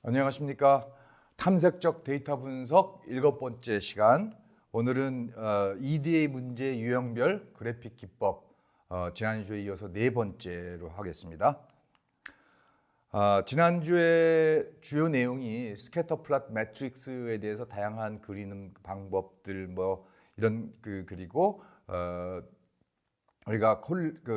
안녕하십니까. 탐색적 데이터 분석 7번째 시간. 오늘은 EDA 문제 유형별 그래픽 기법 지난주에 이어서 4번째로 하겠습니다. 지난주에 주요 내용이 스캐터 플롯 매트릭스에 대해서 다양한 그리는 방법들 이런 그리고 우리가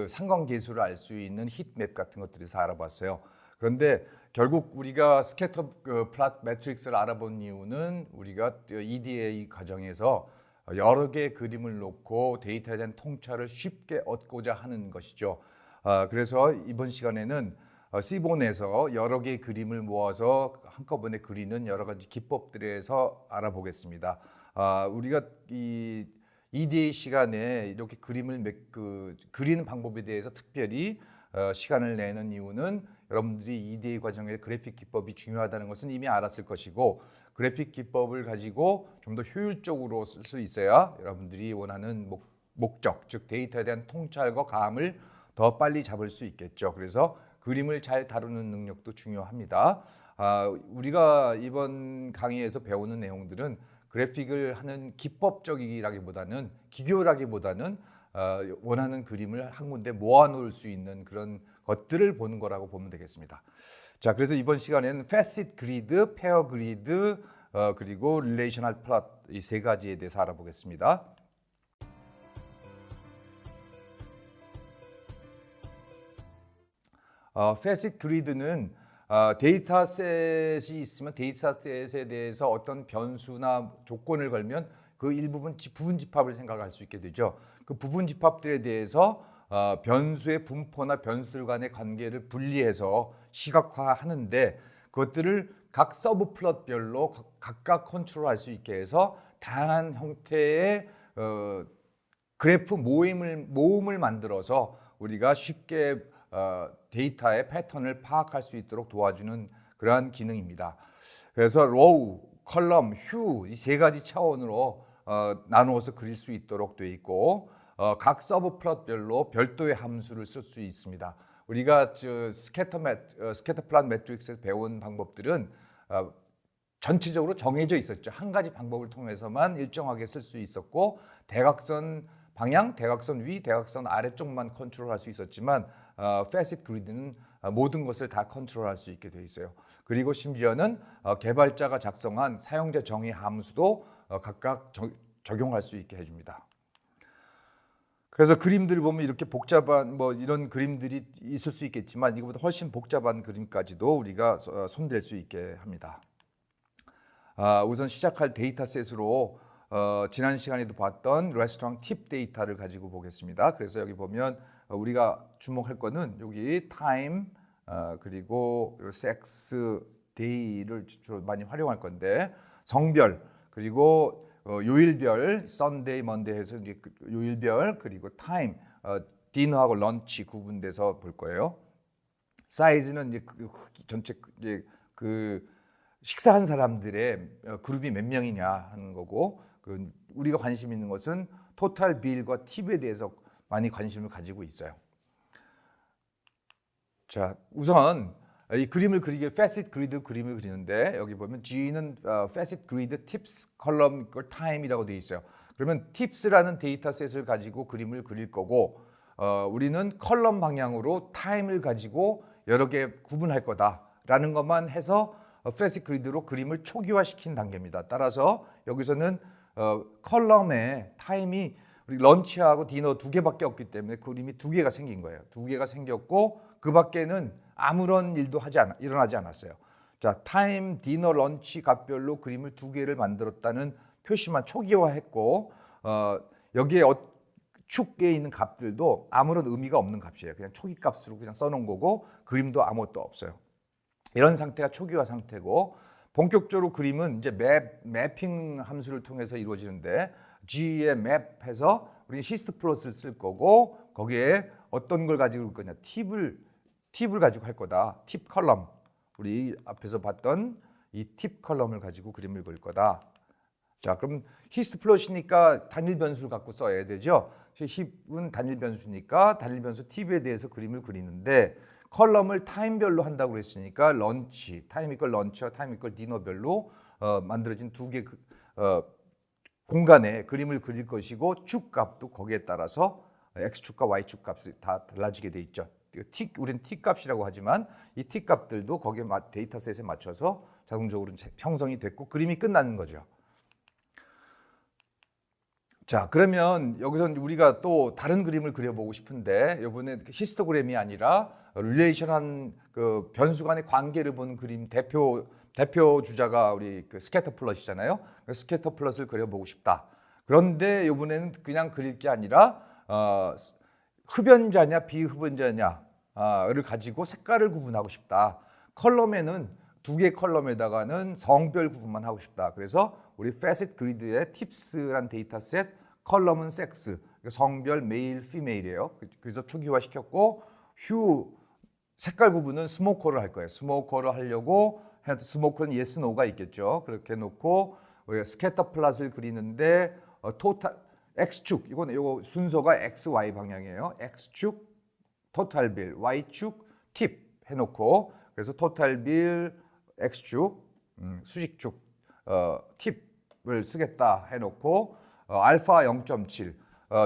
상관계수를 알 수 있는 히트맵 같은 것들에서 알아봤어요. 그런데 결국 우리가 스캐터 플롯 매트릭스를 알아본 이유는 우리가 EDA 과정에서 여러 개의 그림을 놓고 데이터에 대한 통찰을 쉽게 얻고자 하는 것이죠. 그래서 이번 시간에는 C본에서 여러 개의 그림을 모아서 한꺼번에 그리는 여러 가지 기법들에 대해서 알아보겠습니다. 우리가 이 EDA 시간에 이렇게 그림을 그리는 방법에 대해서 특별히 시간을 내는 이유는 여러분들이 EDA 과정에 그래픽 기법이 중요하다는 것은 이미 알았을 것이고, 그래픽 기법을 가지고 좀 더 효율적으로 쓸 수 있어야 여러분들이 원하는 목적, 즉 데이터에 대한 통찰과 감을 더 빨리 잡을 수 있겠죠. 그래서 그림을 잘 다루는 능력도 중요합니다. 우리가 이번 강의에서 배우는 내용들은 그래픽을 하는 기법적이라기보다는 기교라기보다는 원하는 그림을 한 군데 모아놓을 수 있는 그런 것들을 보는 거라고 보면 되겠습니다. 자, 그래서 이번 시간에는 facet 그리드, 페어 그리드, 그리고 relational plot 이 세 가지에 대해서 알아보겠습니다. facet 그리드는 데이터셋이 있으면 데이터셋에 대해서 어떤 변수나 조건을 걸면 그 일부분 부분 집합을 생각할 수 있게 되죠. 그 부분 집합들에 대해서 변수의 분포나 변수들 간의 관계를 분리해서 시각화하는데, 그것들을 각 서브 플롯별로 각각 컨트롤할 수 있게 해서 다양한 형태의 그래프 모음을 만들어서 우리가 쉽게 데이터의 패턴을 파악할 수 있도록 도와주는 그러한 기능입니다. 그래서 로우, 컬럼, 휴 이 세 가지 차원으로 나누어서 그릴 수 있도록 되어 있고, 각 서브 플롯별로 별도의 함수를 쓸 수 있습니다. 우리가 스캐터 플롯 매트릭스에서 배운 방법들은 전체적으로 정해져 있었죠. 한 가지 방법을 통해서만 일정하게 쓸 수 있었고, 대각선 방향, 대각선 위, 대각선 아래쪽만 컨트롤할 수 있었지만 facet 그리드는 모든 것을 다 컨트롤할 수 있게 돼 있어요. 그리고 심지어는 개발자가 작성한 사용자 정의 함수도 각각 적용할 수 있게 해줍니다. 그래서 그림들을 보면 이렇게 복잡한 이런 그림들이 있을 수 있겠지만 이거보다 훨씬 복잡한 그림까지도 우리가 손댈 수 있게 합니다. 우선 시작할 데이터셋으로 지난 시간에도 봤던 레스토랑 팁 데이터를 가지고 보겠습니다. 그래서 여기 보면 우리가 주목할 거는 여기 타임 그리고 섹스, 데이를 주로 많이 활용할 건데, 성별 그리고 요일별, 썬데이, 먼데이 해서 이제 요일별, 그리고 타임, 디너하고 런치 구분돼서 볼 거예요. 사이즈는 이제 전체 이제 식사한 사람들의 그룹이 몇 명이냐 하는 거고, 우리가 관심 있는 것은 토탈 빌과 팁에 대해서 많이 관심을 가지고 있어요. 자, 우선 이 그림을 그리기 facet 그리드 그림을 그리는데, 여기 보면 G는 facet 그리드 tips 컬럼 time이라고 되어 있어요. 그러면 tips라는 데이터셋을 가지고 그림을 그릴 거고, 우리는 컬럼 방향으로 time을 가지고 여러 개 구분할 거다라는 것만 해서 facet 그리드로 그림을 초기화시킨 단계입니다. 따라서 여기서는 컬럼에 타임이 우리 런치하고 디너 두 개밖에 없기 때문에 그림이 두 개가 생긴 거예요. 두 개가 생겼고 그 밖에는 아무런 일도 일어나지 않았어요. 자, 타임, 디너, 런치 값별로 그림을 두 개를 만들었다는 표시만 초기화했고, 여기에 축에 있는 값들도 아무런 의미가 없는 값이에요. 그냥 초기 값으로 그냥 써놓은 거고 그림도 아무것도 없어요. 이런 상태가 초기화 상태고, 본격적으로 그림은 이제 매핑 함수를 통해서 이루어지는데, G에 맵해서 우리 히스트 플롯을 쓸 거고, 거기에 어떤 걸 가지고 올 거냐, 팁을 가지고 할 거다. 팁 컬럼, 우리 앞에서 봤던 이 팁 컬럼을 가지고 그림을 그릴 거다. 자, 그럼 히스트 플롯이니까 단일 변수를 갖고 써야 되죠. 힙은 단일 변수니까 단일 변수 팁에 대해서 그림을 그리는데, 컬럼을 타임별로 한다고 그랬으니까 런치, 타임 이퀄 런치와 타임 이퀄 디너별로 만들어진 두 개 공간에 그림을 그릴 것이고 축 값도 거기에 따라서 x축과 y축 값이 다 달라지게 돼 있죠. 우리는 t 값이라고 하지만 이 t 값들도 거기에 데이터셋에 맞춰서 자동적으로 형성이 됐고 그림이 끝나는 거죠. 자, 그러면 여기서 우리가 또 다른 그림을 그려보고 싶은데 이번에 히스토그램이 아니라 릴레이션한 그 변수 간의 관계를 보는 그림 대표 주자가 우리 그 스캐터 플롯이잖아요. 스캐터 플롯을 그려보고 싶다. 그런데 이번에는 그냥 그릴 게 아니라 흡연자냐 비흡연자냐를 가지고 색깔을 구분하고 싶다. 컬럼에는 두 개 컬럼에다가는 성별 구분만 하고 싶다. 그래서 우리 facet grid의 tips란 데이터셋, 컬럼은 섹스, 성별 메일, 피메일이에요. 그래서 초기화 시켰고 색깔 구분은 스모커를 할 거예요. 스모커를 하려고 스모커는 yes, no가 있겠죠. 그렇게 놓고 우리가 스캐터 플롯을 그리는데 토탈 x축 이거 순서가 x, y 방향이에요. x축 토탈 빌, y축 팁 해놓고 그래서 토탈 빌 x축 수직축 팁을 쓰겠다 해놓고 알파 0.7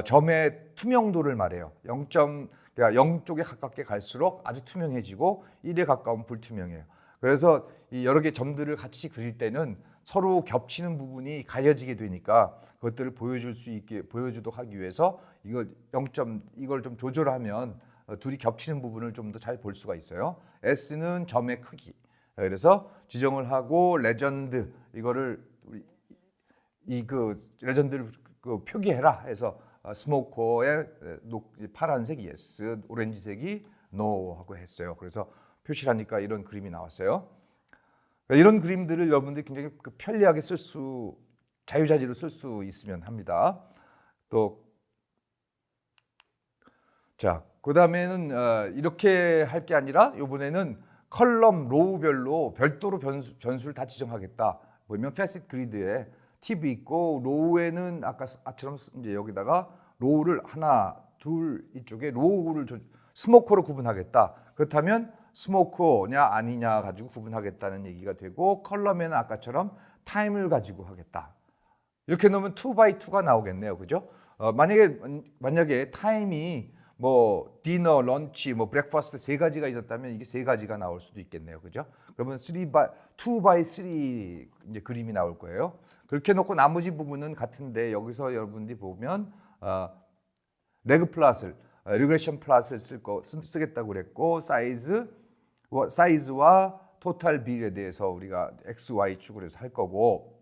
점의 투명도를 말해요. 0쪽에 가깝게 갈수록 아주 투명해지고 1에 가까운 불투명해요. 그래서 이 여러 개 점들을 같이 그릴 때는 서로 겹치는 부분이 가려지게 되니까 그것들을 보여주도록 하기 위해서 이걸 좀 조절하면 둘이 겹치는 부분을 좀 더 잘 볼 수가 있어요. S는 점의 크기. 그래서 지정을 하고 레전드 이거를 레전드를 표기해라 해서 스모커의 파란색이 yes, 오렌지색이 no 하고 했어요. 그래서 표시를 하니까 이런 그림이 나왔어요. 이런 그림들을 여러분들이 굉장히 편리하게 자유자재로 쓸 수 있으면 합니다. 자, 그 다음에는 이렇게 할 게 아니라 이번에는 컬럼, 로우별로 별도로 변수를 다 지정하겠다. 보면 facet grid에 팁이 있고 로우에는 아까처럼 이제 여기다가 로우를 하나, 둘 이쪽에 로우를 스모커로 구분하겠다. 그렇다면 스모커냐 아니냐 가지고 구분하겠다는 얘기가 되고 컬럼에는 아까처럼 타임을 가지고 하겠다. 이렇게 놓으면 2x2가 나오겠네요. 그죠? 만약에 타임이 뭐 디너, 런치, 뭐 브렉퍼스트 세 가지가 있었다면 이게 세 가지가 나올 수도 있겠네요. 그죠? 그러면 2x3 이제 그림이 나올 거예요. 그렇게 놓고 나머지 부분은 같은데 여기서 여러분들이 보면 레그 플롯을 리그레션 플롯을 쓰겠다고 그랬고 사이즈와 토탈 비에 대해서 우리가 x, y 축으로 해서 할 거고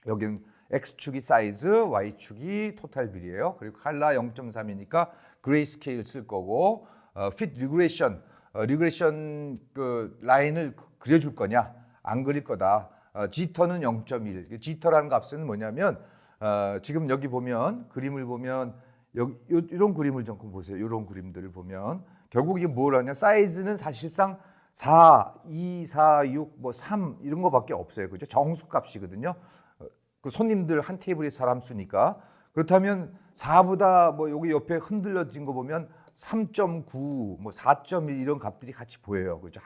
여기는 x축이 사이즈, y축이 토탈 비이에요. 그리고 칼라 0.3이니까 그레이 스케일 쓸 거고 fit 리그레션 그 라인을 그려줄 거냐 안 그릴 거다. 지터는 0.1. 지터라는 값은 뭐냐면 지금 여기 보면 그림을 보면 이런 그림을 좀 보세요. 이런 그림들을 보면 결국 이게 뭘 하냐? 사이즈는 사실상 4, 2, 4, 6, 뭐 3 이런 거밖에 없어요. 그죠? 정수 값이거든요. 그 손님들 한 테이블에 사람 수니까. 그렇다면 4보다 뭐 여기 옆에 흔들려진 거 보면 3.9, 뭐 4.1 이런 값들이 같이 보여요. 그죠?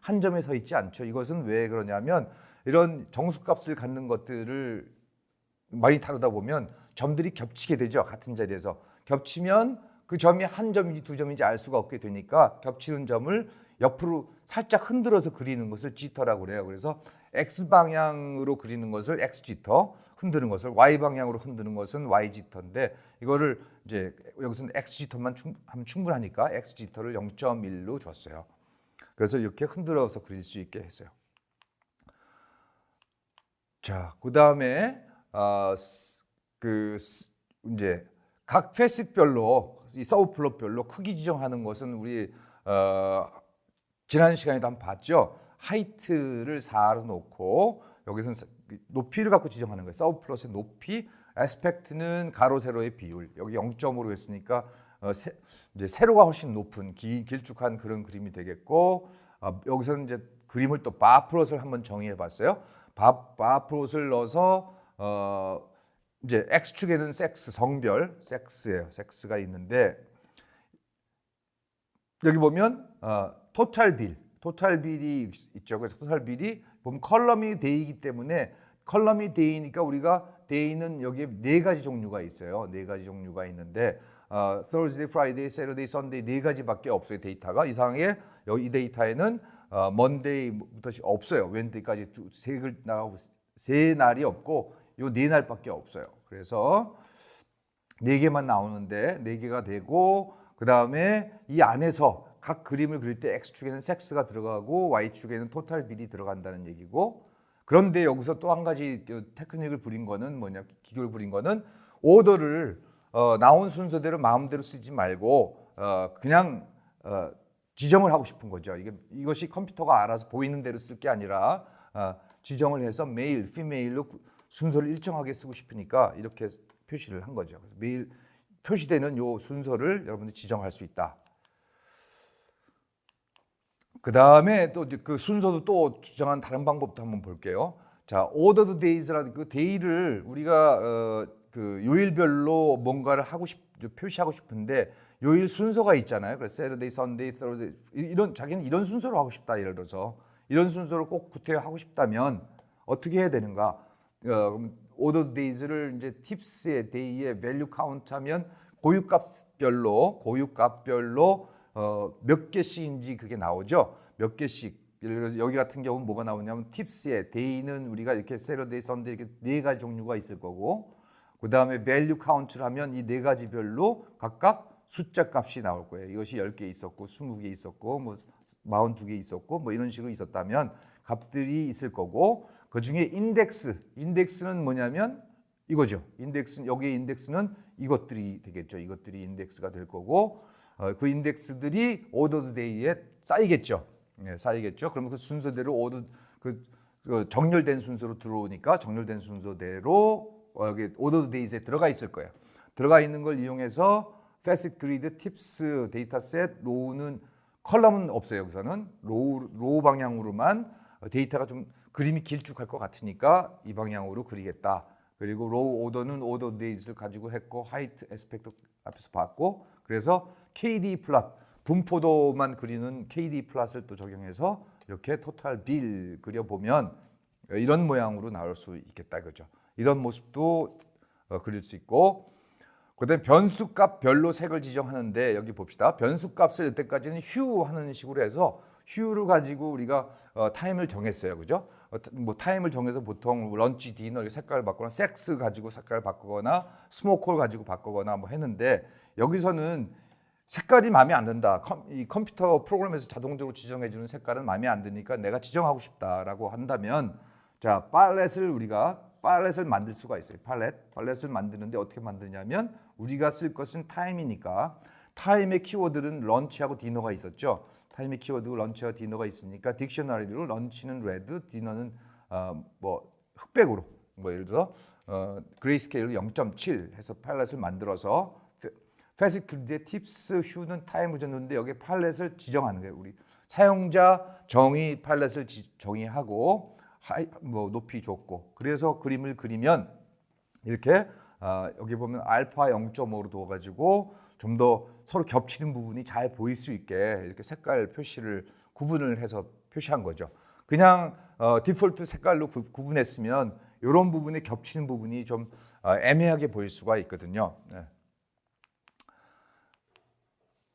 한 점에 서 있지 않죠. 이것은 왜 그러냐면 이런 정수값을 갖는 것들을 많이 다루다 보면 점들이 겹치게 되죠. 같은 자리에서. 겹치면 그 점이 한 점인지 두 점인지 알 수가 없게 되니까 겹치는 점을 옆으로 살짝 흔들어서 그리는 것을 지터라고 그래요. 그래서 X방향으로 그리는 것을 X지터, 흔드는 것을 Y방향으로 흔드는 것은 Y지터인데 이거를 이제 여기서는 X지터만 하면 충분하니까 X지터를 0.1로 줬어요. 그래서 이렇게 흔들어서 그릴 수 있게 했어요. 자, 그다음에 이제 각 페이스별로 이 서브 플롯별로 크기 지정하는 것은 우리 지난 시간에도 한번 봤죠. 하이트를 4로 놓고 여기서는 높이를 갖고 지정하는 거예요. 서브 플롯의 높이, 애스펙트는 가로 세로의 비율. 여기 0.5로 했으니까 이제 세로가 훨씬 높은 길쭉한 그런 그림이 되겠고 여기서는 이제 그림을 또 바 플롯을 한번 정의해 봤어요. 바 플롯을 넣어서 이제 X축에는 섹스, 성별, 섹스예요. 섹스가 있는데 여기 보면 토탈 빌이 있죠. 그래서 토탈 빌이 보면 컬럼이 데이이기 때문에 컬럼이 데이니까 우리가 데이는 여기에 네 가지 종류가 있어요. 네 가지 종류가 있는데 Thursday, Friday, Saturday, Sunday 네 가지밖에 없어요. 데이터가 이상하게 여기 이 데이터에는 Monday부터 없어요. Wednesday까지 세 날이 없고 요 네 날밖에 없어요. 그래서 네 개만 나오는데 네 개가 되고 그 다음에 이 안에서 각 그림을 그릴 때 X축에는 섹스가 들어가고 Y축에는 토탈 빌이 들어간다는 얘기고 그런데 여기서 또 한 가지 테크닉을 부린 거는 뭐냐 기교를 부린 거는 오더를 나온 순서대로 마음대로 쓰지 말고 그냥 지정을 하고 싶은 거죠. 이것이 컴퓨터가 알아서 보이는 대로 쓸 게 아니라 지정을 해서 메일, 피메일로 순서를 일정하게 쓰고 싶으니까 이렇게 표시를 한 거죠. 그래서 매일 표시되는 요 순서를 여러분들이 지정할 수 있다. 그 다음에 또 그 순서도 또 지정한 다른 방법도 한번 볼게요. 자, ordered days라는 그 데이를 우리가 그 요일별로 뭔가를 표시하고 싶은데 요일 순서가 있잖아요. 그래서 Saturday, Sunday, Thursday 자기는 이런 순서로 하고 싶다. 예를 들어서 이런 순서로 꼭 구태하고 싶다면 어떻게 해야 되는가? ordered days를 이제 tips의 day에 value count하면 고유값별로 몇 개씩인지 그게 나오죠. 몇 개씩. 예를 들어서 여기 같은 경우는 뭐가 나오냐면 tips의 day는 우리가 이렇게 Saturday, Sunday 이렇게 네 가지 종류가 있을 거고 그 다음에 value count를 하면 이 네 가지별로 각각 숫자 값이 나올 거예요. 이것이 10개 있었고 20개 있었고 뭐 42개 있었고 뭐 이런 식으로 있었다면 값들이 있을 거고 그중에 인덱스는 뭐냐면 이거죠. 여기에 인덱스는 이것들이 되겠죠. 이것들이 인덱스가 될 거고 그 인덱스들이 ordered day에 쌓이겠죠. 네, 쌓이겠죠. 그러면 그 순서대로 그 정렬된 순서로 들어오니까 정렬된 순서대로 여기 ordered days에 들어가 있을 거예요. 들어가 있는 걸 이용해서 facet grid, tips, 데이터셋, 로우는 컬럼은 없어요. 여기서는 로우 방향으로만 데이터가 좀 그림이 길쭉할 것 같으니까 이 방향으로 그리겠다. 그리고 로우 오더는 ordered days를 가지고 했고 height, aspect 앞에서 봤고 그래서 KD 플롯 분포도만 그리는 KD 플롯을 또 적용해서 이렇게 토탈 빌 그려보면 이런 모양으로 나올 수 있겠다 그죠. 이런 모습도 그릴 수 있고 그다음에 변수값별로 색을 지정하는데 여기 봅시다. 변수값을 이때까지는 휴 하는 식으로 해서 휴를 가지고 우리가 타임을 정했어요. 그죠? 뭐 타임을 정해서 보통 런치, 디너 색깔을 바꾸거나 섹스 가지고 색깔을 바꾸거나 스모콜 가지고 바꾸거나 뭐 했는데 여기서는 색깔이 마음에 안 든다. 이 컴퓨터 프로그램에서 자동적으로 지정해 주는 색깔은 마음에 안 드니까 내가 지정하고 싶다라고 한다면 자, 팔렛을 만들 수가 있어요. 팔렛을 만드는데 어떻게 만드냐면 우리가 쓸 것은 타임이니까 타임의 키워드는 런치하고 디너가 있었죠. 타임의 키워드 런치와 디너가 있으니까 딕셔너리로 런치는 레드, 디너는 뭐 흑백으로 뭐 예를 들어 그레이스케일로 0.7 해서 팔렛을 만들어서 패시트 그리드의 팁스, 휴는 타임을 줬는데 여기에 팔렛을 지정하는 거예요. 우리 사용자 정의 팔렛을 정의하고 뭐 높이 줬고 그래서 그림을 그리면 이렇게 여기 보면 알파 0.5로 둬가지고 좀 더 서로 겹치는 부분이 잘 보일 수 있게 이렇게 색깔 표시를 구분을 해서 표시한 거죠. 그냥 디폴트 색깔로 구분했으면 이런 부분이 겹치는 부분이 좀 애매하게 보일 수가 있거든요. 네.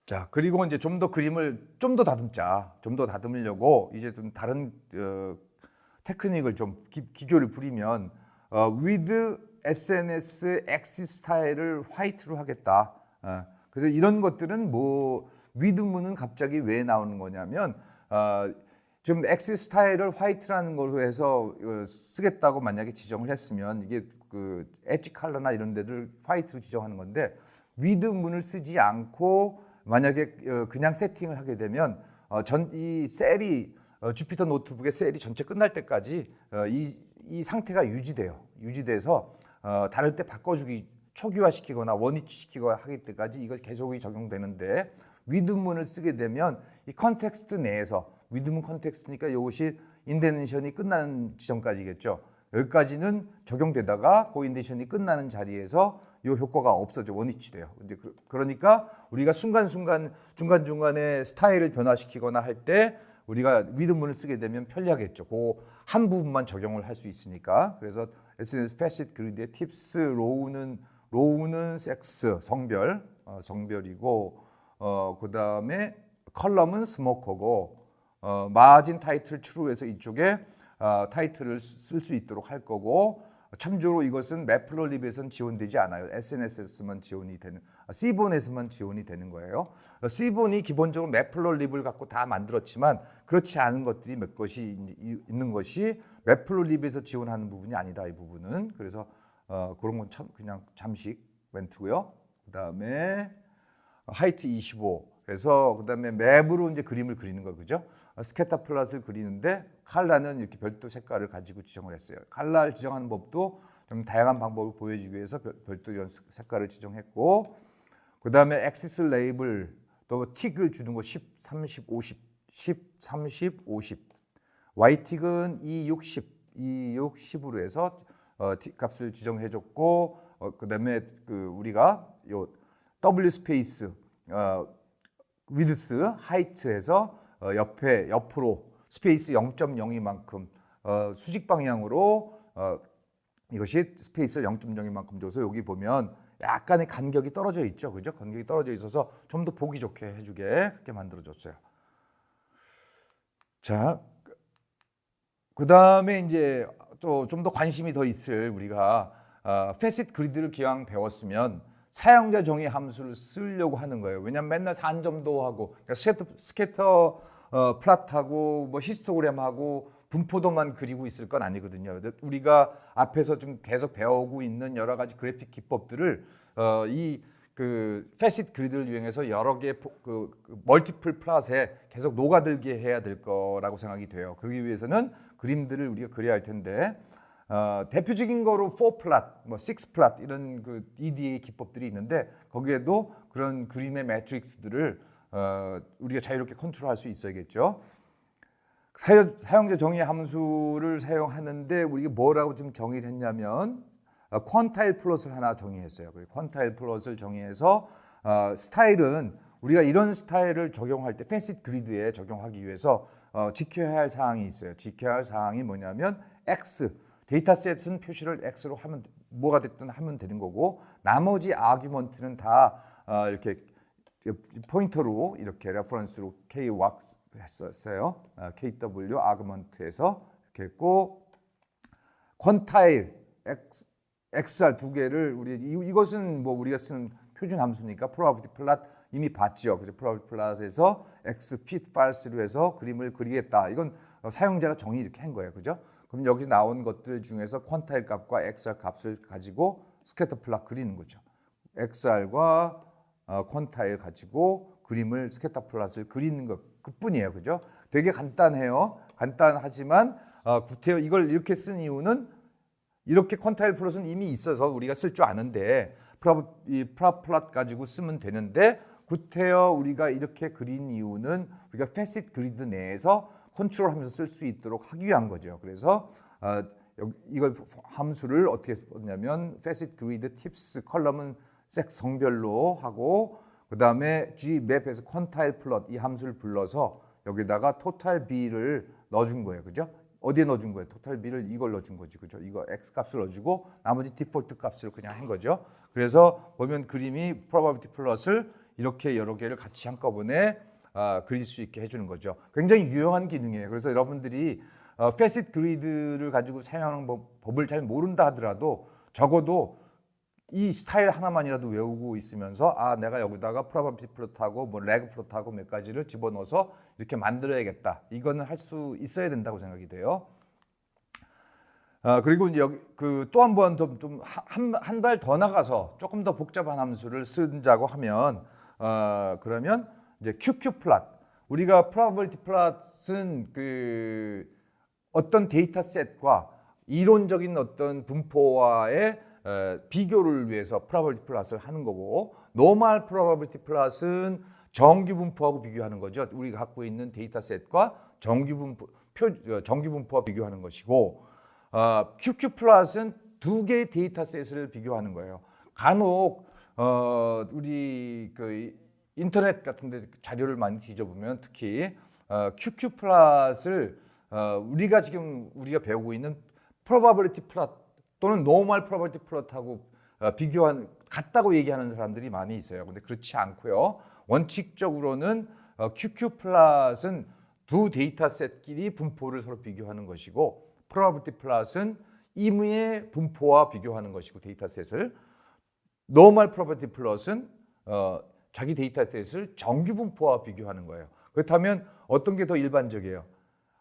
자, 그리고 이제 좀 더 그림을 좀 더 다듬으려고 이제 좀 다른 테크닉을 좀 기교를 부리면 with SNS X 스타일을 화이트로 하겠다. 그래서 이런 것들은 뭐 위드문은 갑자기 왜 나오는 거냐면 좀 X 스타일을 화이트라는 걸로 해서 쓰겠다고 만약에 지정을 했으면 이게 그 엣지 컬러나 이런 데를 화이트로 지정하는 건데 위드문을 쓰지 않고 만약에 그냥 세팅을 하게 되면 이 셀이 주피터 노트북의 셀이 전체 끝날 때까지 이 상태가 유지돼서 다를 때 바꿔주기 초기화시키거나 원위치시키거나 하기 때까지 이거 계속 적용되는데 위드문을 쓰게 되면 이 컨텍스트 내에서 위드문 컨텍스트니까 이것이 인덴션이 끝나는 지점까지겠죠. 여기까지는 적용되다가 그 인덴션이 끝나는 자리에서 이 효과가 없어져 원위치돼요. 이제 그러니까 우리가 순간순간 중간중간에 스타일을 변화시키거나 할 때 우리가 위드문을 쓰게 되면 편리하겠죠. 그 한 부분만 적용을 할 수 있으니까. 그래서 SNS 패시트 그리드의 팁스 로우는 섹스 성별이고 그다음에 컬럼은 스모커고 마진 타이틀 트루에서 이쪽에 타이틀을 쓸 수 있도록 할 거고 참조로 이것은 매플롤립에서는 지원되지 않아요. SNS에서만 지원이 되는 C본에서만 지원이 되는 거예요. C본이 기본적으로 매플롤립을 갖고 다 만들었지만 그렇지 않은 것들이 몇 것이 있는 것이 매플롤립에서 지원하는 부분이 아니다. 이 부분은 그래서 그런 건 참 그냥 잠식 멘트고요. 그다음에 하이트 25. 그래서 그다음에 맵으로 이제 그림을 그리는 거 그죠? 스캐터 플롯을 그리는데 칼라는 이렇게 별도 색깔을 가지고 지정을 했어요. 칼라를 지정하는 법도 좀 다양한 방법을 보여주기 위해서 별도 이런 색깔을 지정했고 그다음에 엑시스 레이블 또 틱을 주는 거 10, 30, 50, 10, 30, 50 Y틱은 2, 60, 2, 6, 10으로 해서 틱 값을 지정해 줬고 그다음에 우리가 요 W 스페이스 위드스 하이트에서 옆으로 스페이스 0.02만큼 수직 방향으로 이것이 스페이스를 0.02만큼 줘서 여기 보면 약간의 간격이 떨어져 있죠, 그죠? 간격이 떨어져 있어서 좀 더 보기 좋게 해주게 그렇게 만들어줬어요. 자, 그 다음에 이제 또 좀 더 관심이 더 있을 우리가 패시트 그리드를 기왕 배웠으면 사용자 정의 함수를 쓰려고 하는 거예요. 왜냐하면 맨날 산점도 하고 스캐터 플랫하고 뭐 히스토그램하고 분포도만 그리고 있을 건 아니거든요. 우리가 앞에서 좀 계속 배우고 있는 여러 가지 그래픽 기법들을 그 패시트 그리드를 이용해서 여러 개 멀티플 플랫에 계속 녹아들게 해야 될 거라고 생각이 돼요. 그러기 위해서는 그림들을 우리가 그려야 할 텐데 대표적인 거로 4플랫, 뭐 6플랫 이런 그 EDA 기법들이 있는데 거기에도 그런 그림의 매트릭스들을 우리가 자유롭게 컨트롤할 수 있어야겠죠. 사용자 정의 함수를 사용하는데 우리가 뭐라고 지금 정의를 했냐면 퀀타일 플롯을 하나 정의했어요. 퀀타일 플롯을 정의해서 스타일은 우리가 이런 스타일을 적용할 때 패시트 그리드에 적용하기 위해서 지켜야 할 사항이 있어요. 지켜야 할 사항이 뭐냐면 X 데이터셋은 표시를 X로 하면 뭐가 됐든 하면 되는 거고 나머지 아규먼트는 다 이렇게 포인터로 이렇게 레퍼런스로 K 왁스 했었어요. KW 아규먼트에서 이렇게 했고 퀀타일 XR 두 개를 이것은 뭐 우리가 쓰는 표준 함수니까 probability plot 이미 봤죠. 그래서 probability plot에서 X fit false로 해서 그림을 그리겠다. 이건 사용자가 정의 이렇게 한 거예요. 그죠? 그럼 여기서 나온 것들 중에서 퀀타일 값과 XR 값을 가지고 스캐터 플롯 그리는 거죠. XR과 퀀타일 가지고 그림을 스캐터 플롯을 그리는 것 그뿐이에요. 그죠? 되게 간단해요. 간단하지만 구태여 이걸 이렇게 쓴 이유는 이렇게 퀀타일 플롯은 이미 있어서 우리가 쓸 줄 아는데 이 플롯 가지고 쓰면 되는데 구태여 우리가 이렇게 그린 이유는 우리가 패시트 그리드 내에서 컨트롤하면서 쓸 수 있도록 하기 위한 거죠. 그래서 이걸 함수를 어떻게 썼냐면 패시트 그리드 팁스 컬럼은 섹스 성별로 하고 그 다음에 gmap에서 퀀타일 플롯 이 함수를 불러서 여기다가 토탈 b를 넣어준 거예요. 그죠? 어디에 넣어준 거예요? 토탈 b를 이걸 넣어준 거지. 그죠? 이거 x 값을 넣어주고 나머지 디폴트 값을 그냥 한 거죠. 그래서 보면 그림이 probability 플롯을 이렇게 여러 개를 같이 한꺼번에 그릴 수 있게 해주는 거죠. 굉장히 유용한 기능이에요. 그래서 여러분들이 패시트 그리드를 가지고 사용하는 법을 잘 모른다 하더라도 적어도 이 스타일 하나만이라도 외우고 있으면서 내가 여기다가 probability 플롯하고 뭐 leg 플롯하고 몇 가지를 집어넣어서 이렇게 만들어야겠다. 이거는 할 수 있어야 된다고 생각이 돼요. 그리고 이제 여기 또 한 번 좀 한 발 더 나가서 조금 더 복잡한 함수를 쓰자고 하면 그러면 이제 QQ 플롯. 우리가 probability 플롯은 어떤 데이터셋과 이론적인 어떤 분포와의 비교를 위해서 probability 플롯을 하는 거고 normal probability 플롯은 정규 분포하고 비교하는 거죠. 우리가 갖고 있는 데이터셋과 정규 분포와 비교하는 것이고 QQ 플롯은 두 개의 데이터셋을 비교하는 거예요. 간혹 우리 그 인터넷 같은데 자료를 많이 뒤져보면 특히 QQ 플롯을 우리가 배우고 있는 probability 플롯 또는 normal probability 플롯하고 비교한 같다고 얘기하는 사람들이 많이 있어요. 근데 그렇지 않고요. 원칙적으로는 QQ 플롯은 두 데이터셋끼리 분포를 서로 비교하는 것이고 probability 플롯은 임의의 분포와 비교하는 것이고 데이터셋을 normal probability 플롯은 자기 데이터셋을 정규 분포와 비교하는 거예요. 그렇다면 어떤 게 더 일반적이에요?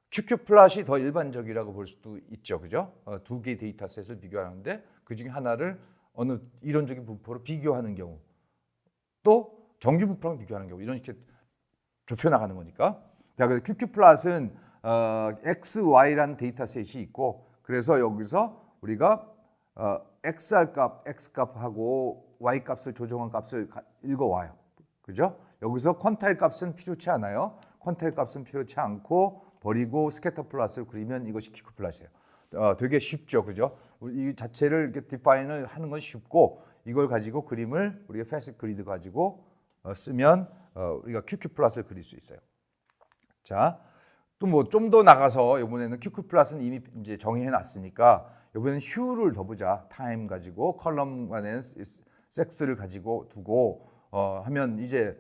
QQ 플롯이 더 일반적이라고 볼 수도 있죠, 그죠? 두 개의 데이터셋을 비교하는데 그 중에 하나를 어느 이론적인 분포로 비교하는 경우, 또 정규 분포랑 비교하는 경우 이런 식의 좁혀 나가는 거니까. 자, 그래서 QQ 플롯은 X, Y라는 데이터셋이 있고, 그래서 여기서 우리가 XR 값, X 값하고 Y 값을 조정한 값을 읽어와요, 그죠? 여기서 퀀타일 값은 필요치 않아요. 퀀타일 값은 필요치 않고 버리고 스캐터 플롯을 그리면 이것이 QQ 플롯이에요. 되게 쉽죠, 그죠? 이 자체를 이렇게 디파인을 하는 건 쉽고 이걸 가지고 그림을 우리가 패시트 그리드 가지고 쓰면 우리가 QQ 플롯을 그릴 수 있어요. 자, 또 뭐 좀 더 나가서 이번에는 QQ 플롯은 이미 이제 정의해 놨으니까 이번에는 휴를 더 보자. 타임 가지고 컬럼 간의 섹스를 가지고 두고 하면 이제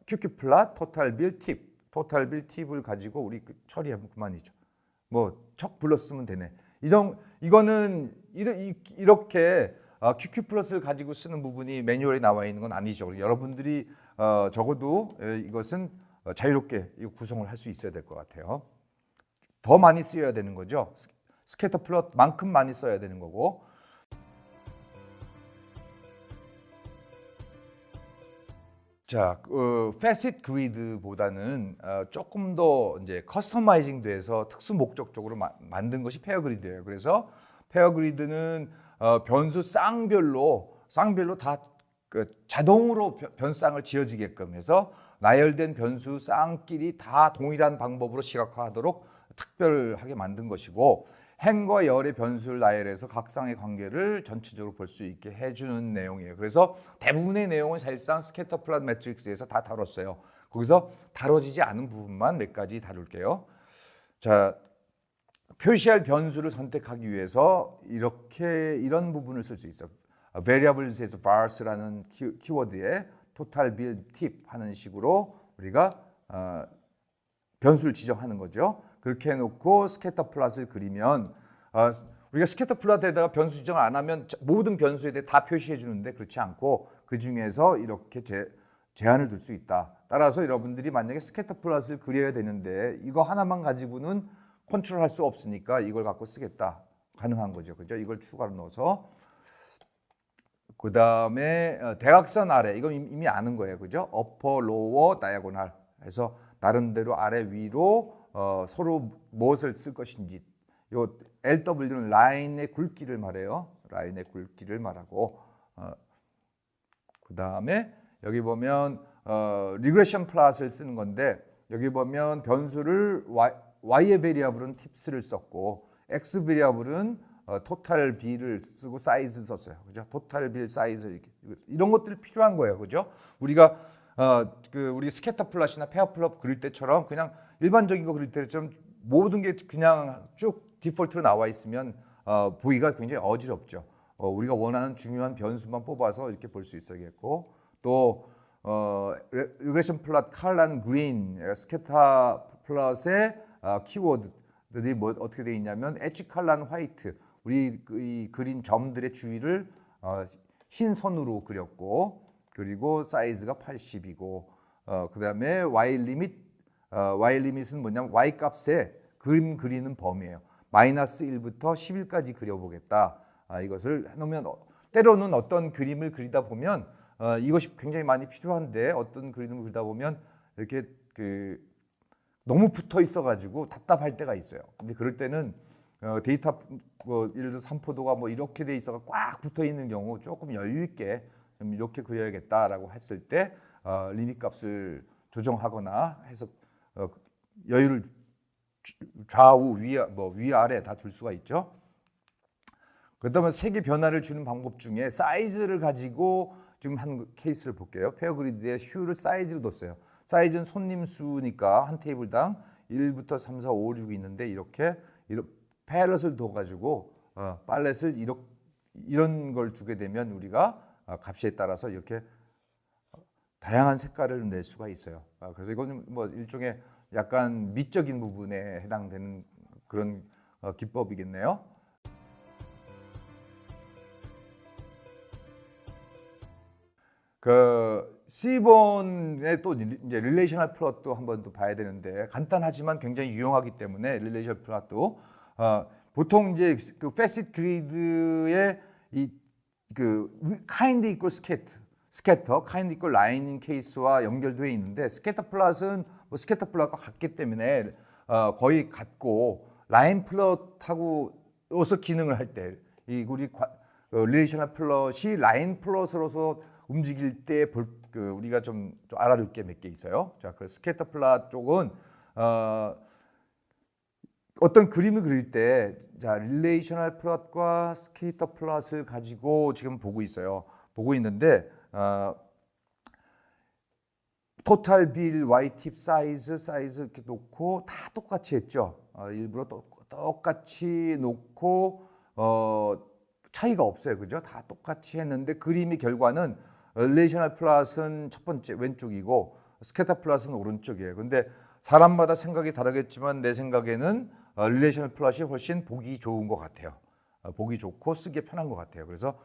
QQ 플롯, 토탈 빌 팁, 토탈 빌 팁을 가지고 우리 처리하면 그만이죠. 뭐 척 불렀으면 되네. 이거는 이렇게 QQ 플롯을 가지고 쓰는 부분이 매뉴얼에 나와 있는 건 아니죠. 여러분들이 적어도 이것은 자유롭게 구성을 할 수 있어야 될 것 같아요. 더 많이 쓰여야 되는 거죠. 스캐터 플롯만큼 많이 써야 되는 거고. 자, facet 그리드보다는 조금 더 이제 커스터마이징 돼서 특수 목적적으로 만든 것이 페어 그리드예요. 그래서 페어 그리드는 변수 쌍별로 다 자동으로 변수쌍을 지어지게끔 해서 나열된 변수 쌍끼리 다 동일한 방법으로 시각화하도록 특별하게 만든 것이고, 행과 열의 변수를 나열해서 각 쌍의 관계를 전체적으로 볼 수 있게 해주는 내용이에요. 그래서 대부분의 내용은 사실상 스캐터 플롯 매트릭스에서 다 다뤘어요. 거기서 다뤄지지 않은 부분만 몇 가지 다룰게요. 자, 표시할 변수를 선택하기 위해서 이런 부분을 쓸 수 있어요. variables에서 vars라는 키워드에 total bill tip 하는 식으로 우리가 변수를 지정하는 거죠. 그렇게 해놓고 스캐터 플롯을 그리면 우리가 스캐터 플롯에다가 변수 지정을 안 하면 모든 변수에 대해 다 표시해 주는데 그렇지 않고 그 중에서 이렇게 제한을 둘 수 있다. 따라서 여러분들이 만약에 스캐터 플롯을 그려야 되는데 이거 하나만 가지고는 컨트롤할 수 없으니까 이걸 갖고 쓰겠다. 가능한 거죠, 그죠? 이걸 추가로 넣어서 그 다음에 대각선 아래 이건 이미 아는 거예요, 그죠? upper, lower, diagonal 해서 나름대로 아래 위로 서로 무엇을 쓸 것인지. 요 LW는 라인의 굵기를 말해요. 라인의 굵기를 말하고 그 다음에 여기 보면 리그레션 플롯을 쓰는 건데 여기 보면 변수를 Y의 베리어블은 팁스를 썼고 X 베리어블은 토탈 B를 쓰고 사이즈 썼어요. 그죠? 토탈 빌 사이즈 이런 것들이 필요한 거예요. 그죠? 우리가 우리 스캐터 플롯이나 페어 플롯 그릴 때처럼 그냥 일반적인 거 그릴 때처럼 모든 게 그냥 쭉 디폴트로 나와 있으면 보기가 굉장히 어지럽죠. 우리가 원하는 중요한 변수만 뽑아서 이렇게 볼 수 있어야겠고, 또 리그레션 플롯 컬러는 그린, 스캐터 플롯의 키워드들이 어떻게 되어 있냐면 엣지 컬러는 화이트, 우리 이 그린 점들의 주위를 흰 선으로 그렸고, 그리고 사이즈가 80이고 그다음에 Y 리밋은 뭐냐면 Y 값에 그림 그리는 범위예요. 마이너스 1부터 11까지 그려보겠다. 이것을 해놓으면 때로는 어떤 그림을 그리다 보면 이것이 굉장히 많이 필요한데 어떤 그림을 그리다 보면 이렇게 너무 붙어 있어가지고 답답할 때가 있어요. 근데 그럴 때는 데이터 예를 들어 삼포도가 이렇게 돼 있어가 꽉 붙어 있는 경우 조금 여유 있게 좀 이렇게 그려야겠다라고 했을 때 리밋 값을 조정하거나 해서 여유를 좌우 위 아래 다 둘 수가 있죠. 그다음에 색의 변화를 주는 방법 중에 사이즈를 가지고 지금 한 케이스를 볼게요. 페어 그리드에 휴를 사이즈로 뒀어요. 사이즈는 손님 수니까 한 테이블당 1부터 3, 4, 5, 6 있는데 이렇게 팔렛을 둬가지고 팔렛을 이런 걸 주게 되면 우리가 값에 따라서 이렇게 다양한 색깔을 낼 수가 있어요. 그래서 이거는 뭐 일종의 약간 미적인 부분에 해당되는 그런 기법이겠네요. 그 C본의 또 이제 릴레이셔널 플롯도 한번 또 봐야 되는데 간단하지만 굉장히 유용하기 때문에 릴레이셔널 플롯도 보통 이제 그 facet grid의 그 kind equal scatter, kind equal line인 케이스와 연결되어 있는데 scatter plot은 뭐 scatter plot과 같기 때문에 거의 같고 라인 플롯하고로서 기능을 할 때 이 우리 릴레이셔널 플롯이 라인 플롯으로서 움직일 때 우리가 좀 알아둘 게 몇 개 있어요. 자, 그 스캐터 플롯 쪽은 어떤 그림을 그릴 때 자, 릴레이셔널 플롯과 스캐터 플롯을 가지고 지금 보고 있어요. 보고 있는데 토탈 빌, Y팁 사이즈 이렇게 놓고 다 똑같이 했죠. 일부러 똑같이 놓고 차이가 없어요. 그죠? 다 똑같이 했는데 그림의 결과는 릴레이셔널 플롯은 첫 번째 왼쪽이고 스캐터 플롯은 오른쪽이에요. 근데 사람마다 생각이 다르겠지만 내 생각에는 릴레이셔널 플롯이 훨씬 보기 좋은 것 같아요. 보기 좋고 쓰기 편한 것 같아요. 그래서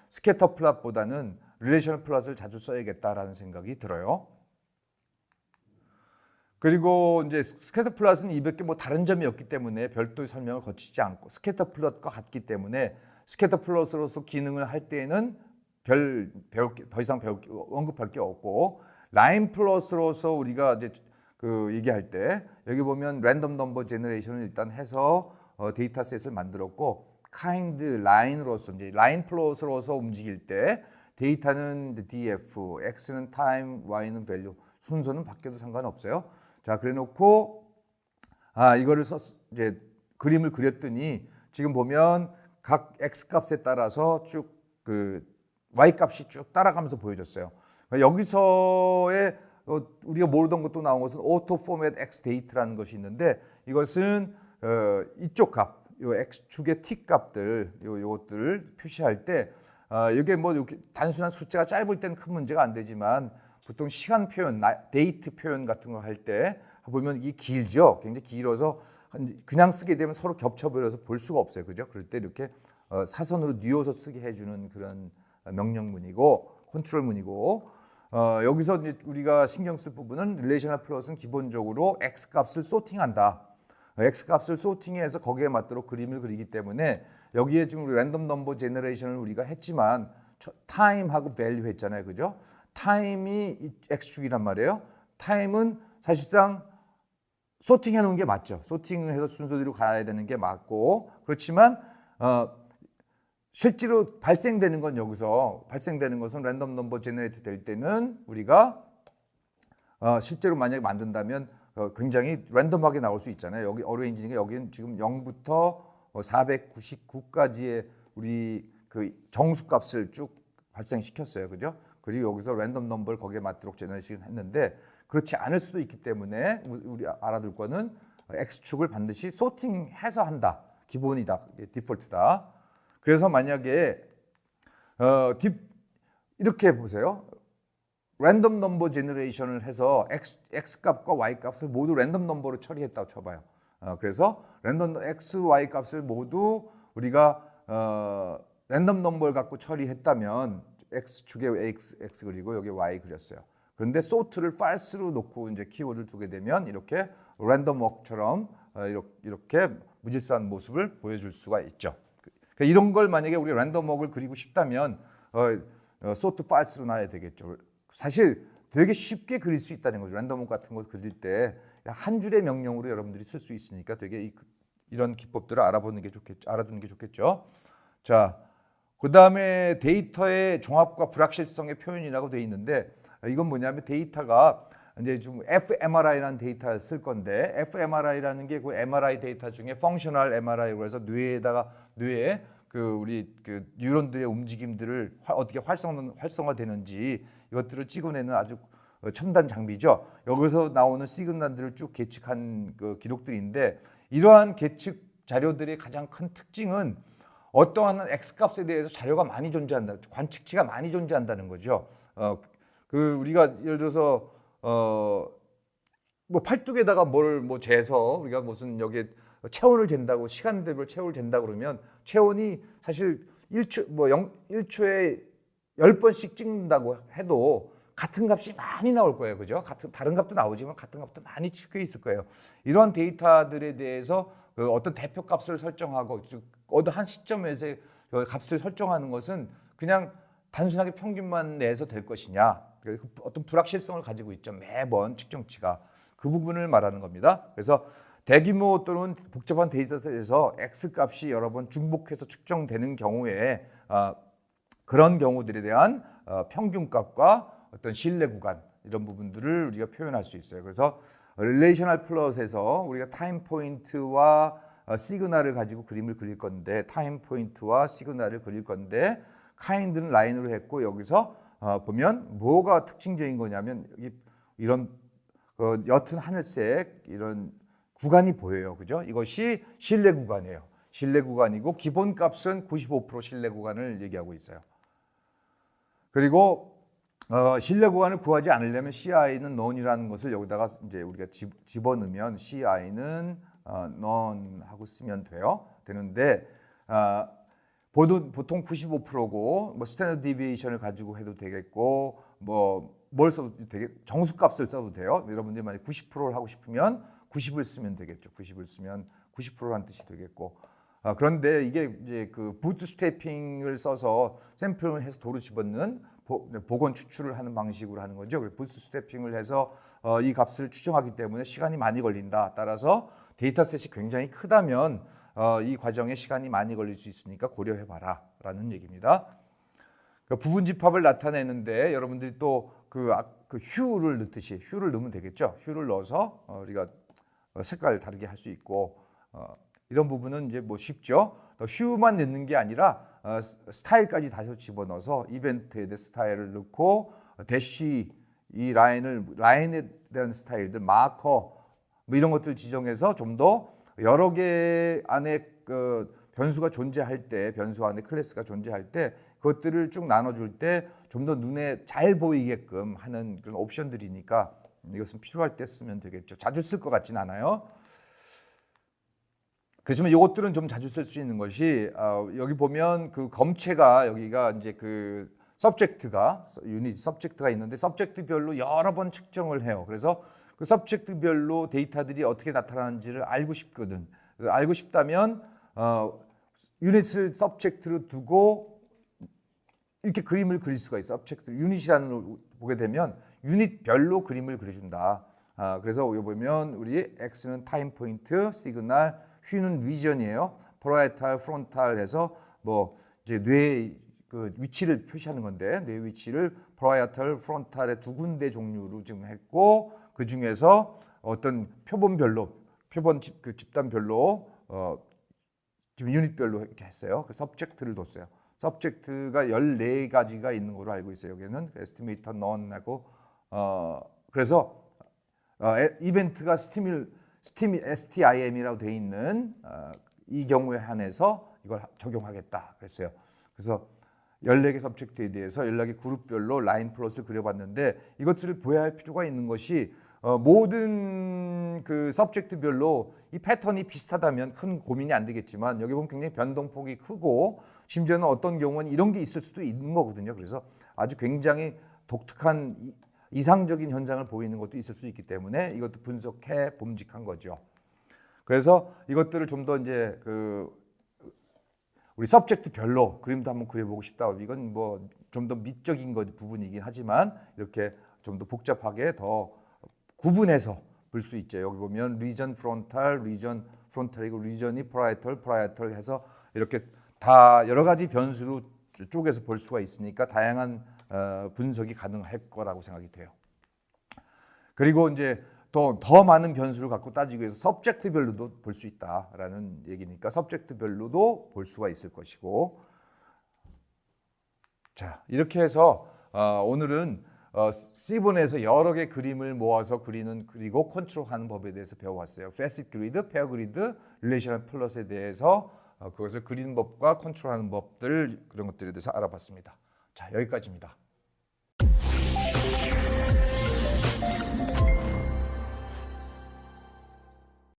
스캐터 플롯보다는 릴레이셔널 플롯을 자주 써야겠다라는 생각이 들어요. 그리고 이제 스캐터 플롯은 이밖에 뭐 다른 점이 없기 때문에 별도의 설명을 거치지 않고 스캐터 플롯과 같기 때문에 스캐터 플롯으로서 기능을 할 때에는 더 이상 언급할 게 없고 라인 플롯으로서 우리가 이제 그 얘기할 때 여기 보면 랜덤 넘버 제너레이션을 일단 해서 데이터셋을 만들었고 kind 라인으로서 이제 라인 플롯으로서 움직일 때 데이터는 df, x는 time, y는 value 순서는 바뀌어도 상관없어요. 자, 그래놓고 이거를 이제 그림을 그렸더니 지금 보면 각 x 값에 따라서 쭉 그 y 값이 쭉 따라가면서 보여줬어요. 여기서의 우리가 모르던 것도 나온 것은 auto format x date라는 것이 있는데 이것은 이쪽 값, 요 x축의 t 값들, 요것들을 표시할 때 이게 뭐 이렇게 단순한 숫자가 짧을 때는 큰 문제가 안 되지만 보통 시간 표현, 데이트 표현 같은 거 할 때 보면 이게 길죠. 굉장히 길어서 그냥 쓰게 되면 서로 겹쳐버려서 볼 수가 없어요. 그죠? 그럴 때 이렇게 사선으로 뉘어서 쓰게 해주는 그런 명령문이고 컨트롤문이고 여기서 이제 우리가 신경 쓸 부분은 릴레이셔널 플롯은 기본적으로 x 값을 소팅한다. x 값을 소팅해서 거기에 맞도록 그림을 그리기 때문에 여기에 지금 우리 랜덤 넘버 제너레이션을 우리가 했지만 타임하고 밸류 했잖아요. 그죠? 타임이 x축이란 말이에요. 타임은 사실상 소팅해 놓은 게 맞죠. 소팅해서 순서대로 가야 되는 게 맞고 그렇지만 실제로 발생되는 건 여기서 발생되는 것은 랜덤 넘버 제너레이트 될 때는 우리가 실제로 만약에 만든다면 굉장히 랜덤하게 나올 수 있잖아요. 여기 어레인지니까 여기는 지금 0부터 499까지의 우리 그 정수값을 쭉 발생시켰어요. 그죠? 그리고 여기서 랜덤 넘버를 거기에 맞도록 제너레이션 했는데 그렇지 않을 수도 있기 때문에 우리 알아둘 거는 X축을 반드시 소팅해서 한다. 기본이다. 디폴트다. 그래서 만약에 이렇게 보세요. 랜덤 넘버 제너레이션을 해서 X 값과 Y 값을 모두 랜덤 넘버로 처리했다고 쳐봐요. 그래서 랜덤 X, Y 값을 모두 우리가 랜덤 넘버를 갖고 처리했다면 X축에 X 그리고 여기 Y 그렸어요. 그런데 sort를 false로 놓고 이제 키워드를 두게 되면 이렇게 랜덤 워크처럼 이렇게 무질서한 모습을 보여줄 수가 있죠. 그러니까 이런 걸 만약에 우리 랜덤 워크를 그리고 싶다면 sort false로 놔야 되겠죠. 사실 되게 쉽게 그릴 수 있다는 거죠. 랜덤 워크 같은 거 그릴 때 한 줄의 명령으로 여러분들이 쓸 수 있으니까 되게 이런 기법들을 알아두는 게 좋겠죠. 자, 그 다음에 데이터의 종합과 불확실성의 표현이라고 되어 있는데 이건 뭐냐면 데이터가 이제 좀 fMRI라는 데이터를 쓸 건데 fMRI라는 게 그 MRI 데이터 중에 펑셔널 MRI라고 해서 뇌에 우리 뉴런들의 움직임들을 어떻게 활성화되는지 이것들을 찍어내는 아주 첨단 장비죠. 여기서 나오는 시그널들을 쭉 계측한 기록들인데 이러한 계측 자료들의 가장 큰 특징은 어떠한 X값에 대해서 자료가 많이 존재한다, 관측치가 많이 존재한다는 거죠. 우리가 예를 들어서 뭐 팔뚝에다가 뭘 재서 우리가 무슨 여기에 체온을 잰다고 시간대별 체온을 잰다 그러면 체온이 사실 1초에 10번씩 찍는다고 해도 같은 값이 많이 나올 거예요. 그죠? 다른 값도 나오지만 같은 값도 많이 찍혀 있을 거예요. 이러한 데이터들에 대해서 어떤 대표 값을 설정하고 즉 어느 한 시점에서 값을 설정하는 것은 그냥 단순하게 평균만 내서 될 것이냐, 어떤 불확실성을 가지고 있죠. 매번 측정치가 그 부분을 말하는 겁니다. 그래서 대규모 또는 복잡한 데이터셋에서 X값이 여러 번 중복해서 측정되는 경우에 그런 경우들에 대한 평균값과 어떤 신뢰 구간 이런 부분들을 우리가 표현할 수 있어요. 그래서 릴레이셔널 플롯에서 우리가 타임 포인트와 시그널을 가지고 그림을 그릴 건데 타임 포인트와 시그널을 그릴 건데 카인드는 라인으로 했고 여기서 보면 뭐가 특징적인 거냐면 이런 옅은 하늘색 이런 구간이 보여요. 그죠? 이것이 신뢰 구간이에요. 신뢰 구간이고 기본 값은 95% 신뢰 구간을 얘기하고 있어요. 그리고 신뢰 구간을 구하지 않으려면 CI는 none이라는 것을 여기다가 이제 우리가 집어넣으면 CI는 none 하고 쓰면 되는데 보통 95%고 뭐 스탠더드 디비에이션을 가지고 해도 되겠고 뭘 써도 되게 정수값을 써도 돼요. 여러분들이 만약 90%를 하고 싶으면 90을 쓰면 되겠죠. 90을 쓰면 90%라는 뜻이 되겠고 그런데 이게 이제 부트스트래핑을 써서 샘플을 해서 도로 집어넣는 복원 추출을 하는 방식으로 하는 거죠. 부트스트래핑을 해서 이 값을 추정하기 때문에 시간이 많이 걸린다. 따라서 데이터셋이 굉장히 크다면 이 과정에 시간이 많이 걸릴 수 있으니까 고려해봐라 라는 얘기입니다. 부분 집합을 나타내는데 여러분들이 또 휴를 넣듯이 휴를 넣으면 되겠죠. 휴를 넣어서 우리가 색깔 다르게 할 수 있고 이런 부분은 이제 뭐 쉽죠. 휴만 넣는 게 아니라 스타일까지 다시 집어넣어서 이벤트에 대한 스타일을 넣고 대시 이 라인에 대한 스타일들 마커 뭐 이런 것들 지정해서 좀 더 여러 개 안에 변수가 존재할 때 변수 안에 클래스가 존재할 때 그것들을 쭉 나눠줄 때 좀 더 눈에 잘 보이게끔 하는 그런 옵션들이니까 이것은 필요할 때 쓰면 되겠죠. 자주 쓸 것 같진 않아요. 그렇지만 이것들은 좀 자주 쓸 수 있는 것이 여기 보면 검체가 여기가 이제 서브젝트가 유닛 서브젝트가 있는데 서브젝트별로 여러 번 측정을 해요. 그래서 그 서브젝트별로 데이터들이 어떻게 나타나는지를 알고 싶거든. 알고 싶다면 유닛을 서브젝트로 두고 이렇게 그림을 그릴 수가 있어. 서브젝트 유닛이라는 걸 보게 되면 유닛별로 그림을 그려준다. 그래서 여기 보면 우리 X는 타임 포인트, 시그널, H는 리전이에요. 파라이탈, 프론탈 해서 뭐 이제 뇌의 위치를 표시하는 건데 뇌 위치를 파라이탈, 프론탈의 두 군데 종류로 지금 했고 그 중에서 어떤 표본별로 집단별로 지금 유닛별로 이렇게 했어요. 그 서브젝트를 뒀어요. 서브젝트가 14가지가 있는 걸로 알고 있어요. 여기는 에스티메이터 none하고 그래서 이벤트가 STIM이라고 돼 있는 이 경우에 한해서 이걸 적용하겠다 그랬어요. 그래서 14개 서브젝트에 대해서 14개 그룹별로 라인 플롯을 그려봤는데 이것들을 보여야 할 필요가 있는 것이 모든 서브젝트별로 이 패턴이 비슷하다면 큰 고민이 안 되겠지만 여기 보면 굉장히 변동폭이 크고 심지어는 어떤 경우는 이런 게 있을 수도 있는 거거든요. 그래서 아주 굉장히 독특한 이상적인 현상을 보이는 것도 있을 수 있기 때문에 이것도 분석해 봄직한 거죠. 그래서 이것들을 좀 더 이제 우리 서브젝트별로 그림도 한번 그려보고 싶다. 이건 뭐 좀 더 미적인 부분이긴 하지만 이렇게 좀 더 복잡하게 더 구분해서 볼 수 있죠. 여기 보면 리전 프론탈, 리전 프론탈이고 리전이 파라이털 해서 이렇게 다 여러 가지 변수로 쪼개서 볼 수가 있으니까 다양한 분석이 가능할 거라고 생각이 돼요. 그리고 이제 더 많은 변수를 갖고 따지기 위해서 서브젝트별로도 볼 수 있다라는 얘기니까 서브젝트별로도 볼 수가 있을 것이고. 자, 이렇게 해서 오늘은 C본에서 여러 개 그림을 모아서 그리고 컨트롤하는 법에 대해서 배워왔어요. Facet Grid, Pair Grid, Relational Plus에 대해서 그것을 그리는 법과 컨트롤하는 법들, 그런 것들에 대해서 알아봤습니다. 자, 여기까지입니다.